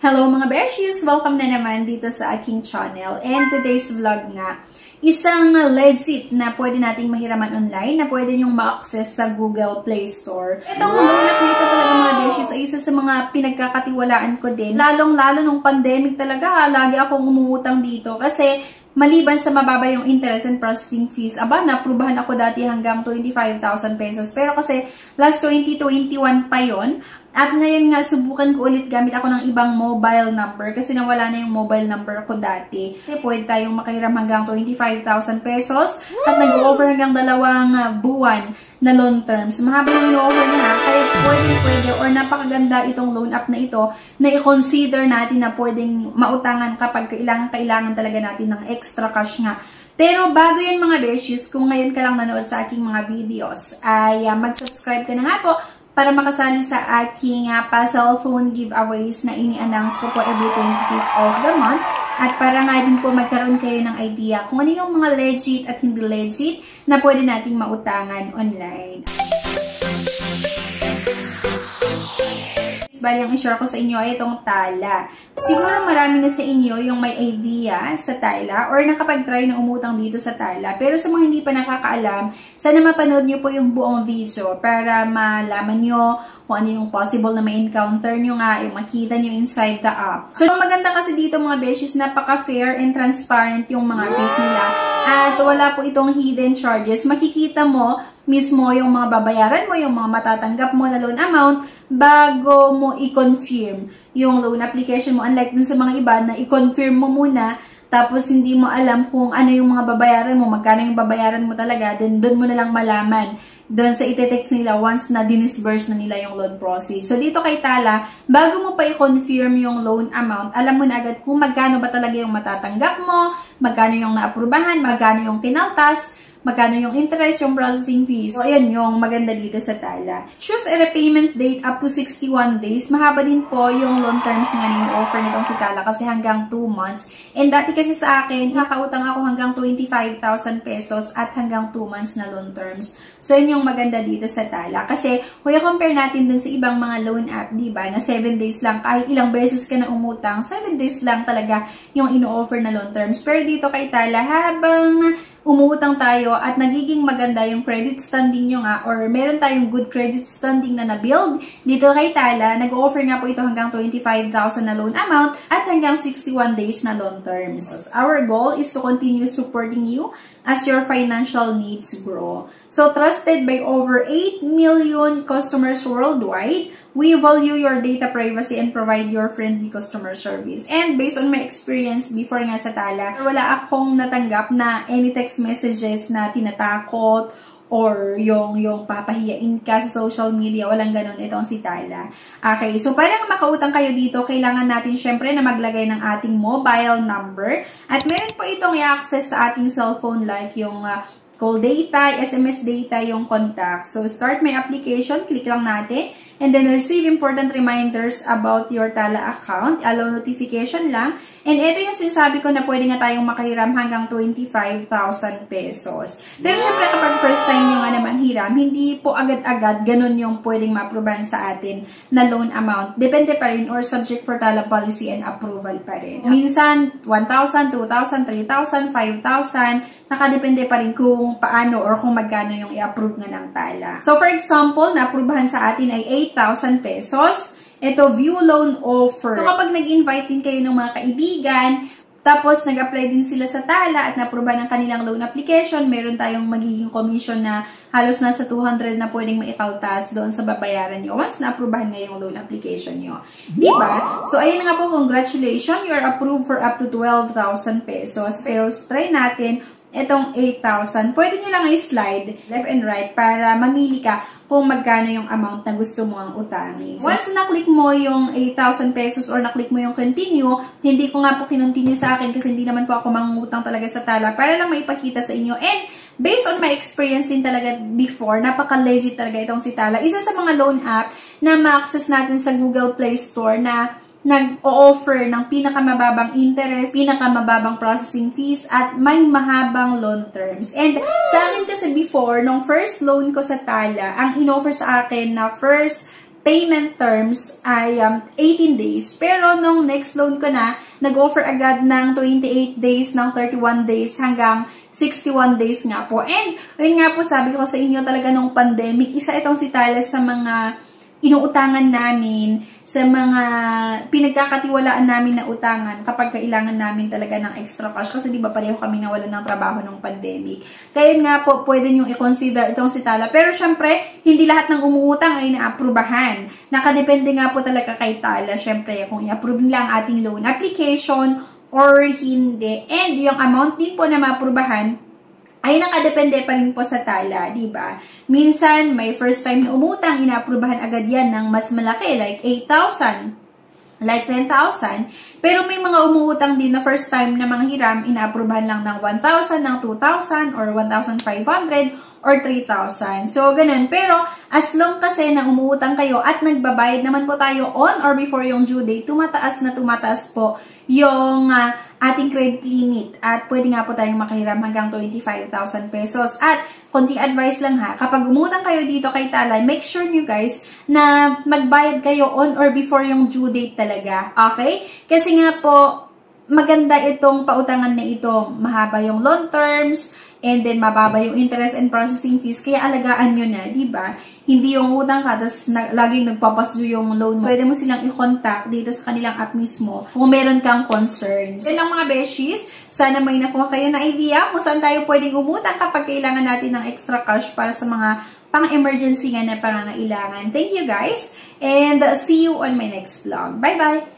Hello mga beshies! Welcome na naman dito sa aking channel. And today's vlog nga, isang legit na pwede nating mahiraman online na pwede nyong ma-access sa Google Play Store. Itong loan app nito talaga mga beshies ay isa sa mga pinagkakatiwalaan ko din. Lalong-lalo nung pandemic talaga, lagi akong umutang dito kasi maliban sa mababa yung interest and processing fees, naprubahan ako dati hanggang 25,000 pesos. Pero kasi last 2021 pa yon. At ngayon nga, subukan ko ulit gamit ako ng ibang mobile number kasi nawala na yung mobile number ko dati. Kasi pwede tayong makahiram hanggang 25,000 pesos at nag-offer hanggang 2 buwan na loan terms. Mahaba yung offer niya, kaya pwede or napakaganda itong loan app na ito na i-consider natin na pwedeng mautangan kapag kailangan talaga natin ng extra cash nga. Pero bago yan mga beshies, kung ngayon ka lang nanood sa aking mga videos, ay mag-subscribe ka na nga po para makasali sa aking puzzle phone giveaways na ini-announce ko po every 25th of the month. At para nga din po magkaroon kayo ng idea kung ano yung mga legit at hindi legit na pwede nating mautangan online. Bali, ang i-share ko sa inyo ay itong Tala. Siguro marami na sa inyo yung may idea sa Tala or nakapag-try na umutang dito sa Tala. Pero sa mga hindi pa nakakaalam, sana mapanood nyo po yung buong video para malaman nyo kung ano yung possible na ma-encounter nyo nga, yung makita nyo inside the app. So, maganda kasi dito mga beshies, napaka-fair and transparent yung mga fees nila. At wala po itong hidden charges. Makikita mo mismo yung mga babayaran mo, yung mga matatanggap mo na loan amount bago mo i-confirm yung loan application mo. Unlike dun sa mga iba na i-confirm mo muna tapos hindi mo alam kung ano yung mga babayaran mo, magkano yung babayaran mo talaga, then doon mo na lang malaman doon sa ite-text nila once na dinisburse na nila yung loan process. So dito kay Tala, bago mo pa i-confirm yung loan amount, alam mo na agad kung magkano ba talaga yung matatanggap mo, magkano yung naaprubahan, magkano yung kinaltas, magkano yung interest, yung processing fees. So, ayan yung maganda dito sa Tala. Choose a repayment date up to 61 days. Mahaba din po yung loan terms nga na yung offer nitong si Tala kasi hanggang 2 months. And dati kasi sa akin, nakautang ako hanggang 25,000 pesos at hanggang 2 months na loan terms. So, yun yung maganda dito sa Tala. Kasi, kung i-compare natin dun sa ibang mga loan app, diba, na 7 days lang, kahit ilang beses ka na umutang, 7 days lang talaga yung ino-offer na loan terms. Pero dito kay Tala, habang umuutang tayo at nagiging maganda yung credit standing nyo nga or meron tayong good credit standing na na-build, dito kay Tala, nag-offer nga po ito hanggang 25,000 na loan amount at hanggang 61 days na loan terms. Our goal is to continue supporting you as your financial needs grow. So, trusted by over 8 million customers worldwide, we value your data privacy and provide your friendly customer service. And based on my experience before nga sa Tala, wala akong natanggap na any text messages na tinatakot or yung papahiyain ka sa social media. Walang ganun itong si Tala. Okay, so para makautang kayo dito, kailangan natin syempre na maglagay ng ating mobile number. At meron po itong i-access sa ating cellphone like yung call data, SMS data, yung contact. So, start my application. Click lang natin. And then, receive important reminders about your Tala account. Allow notification lang. And ito yung sinasabi ko na pwede nga tayong makahiram hanggang 25,000 pesos. Pero syempre, kapag first time nyo nga naman hiram, hindi po agad-agad ganun yung pwedeng ma-approvean sa atin na loan amount. Depende pa rin or subject for Tala policy and approval pa rin. Minsan, 1,000, 2,000, 3,000, 5,000. Nakadepende pa rin kung paano or kung magkano yung i-approve nga ng Tala. So, for example, na-approvehan sa atin ay 8,000 pesos. Ito, view loan offer. So, kapag nag-invite din kayo ng mga kaibigan, tapos nag-apply din sila sa Tala at na-approvehan ng kanilang loan application, meron tayong magiging commission na halos nasa 200 na pwedeng maikaltas doon sa babayaran nyo once na-approvehan nga yung loan application nyo. Diba? So, ayun nga po, congratulations, you're approved for up to 12,000 pesos. Pero, try natin itong 8,000, pwede nyo lang i-slide left and right para mamili ka kung magkano yung amount na gusto mo ang utangin. So, once na-click mo yung 8,000 pesos or na-click mo yung continue, hindi ko nga po kinontinue sa akin kasi hindi naman po ako mangungutang talaga sa Tala para lang maipakita sa inyo. And based on my experience din talaga before, napaka-legit talaga itong si Tala. Isa sa mga loan app na ma-access natin sa Google Play Store na nag-o-offer ng pinakamababang interest, pinakamababang processing fees, at may mahabang loan terms. And sa akin kasi before, nung first loan ko sa Tala, ang in-offer sa akin na first payment terms ay 18 days. Pero nung next loan ko na, nag-offer agad ng 28 days, ng 31 days hanggang 61 days nga po. And yun nga po, sabi ko sa inyo talaga nung pandemic, isa itong si Tyler sa mga inuutangan namin, sa mga pinagkakatiwalaan namin na utangan kapag kailangan namin talaga ng extra cash kasi di ba pareho kami nawalan ng trabaho ng pandemic. Kaya nga po, pwede nyo i-consider itong si Tala. Pero syempre, hindi lahat ng umuutang ay naaprubahan. Nakadepende nga po talaga kay Tala. Syempre, kung i-approve nila ang ating loan application or hindi. And yung amount din po na maaprubahan, ay nakadepende pa rin po sa Tala, di ba? Minsan, may first time na umutang, inaaprubahan agad yan ng mas malaki, like 8,000, like 10,000. Pero may mga umuutang din na first time na mga hiram, inaaprubahan lang ng 1,000, ng 2,000, or 1,500, or 3,000. So, ganun. Pero, as long kasi na umuutang kayo at nagbabayad naman po tayo on or before yung due date, tumataas po yung ating credit limit at pwede nga po tayong makahiram hanggang 25,000 pesos. At konting advice lang ha, kapag umutang kayo dito kay Tala, make sure nyo guys na magbayad kayo on or before yung due date talaga. Okay? Kasi nga po, maganda itong pautangan na ito. Mahaba yung loan terms, and then mababa yung interest and processing fees. Kaya alagaan nyo na, di ba? Hindi yung utang ka, tapos laging nagpapasdue yung loan mo. Pwede mo silang i-contact dito sa kanilang app mismo kung meron kang concerns. Yan lang mga beshies. Sana may nakuha kayo na idea kung saan tayo pwedeng umutang kapag kailangan natin ng extra cash para sa mga pang-emergency nga na pangangailangan. Thank you guys, and see you on my next vlog. Bye-bye!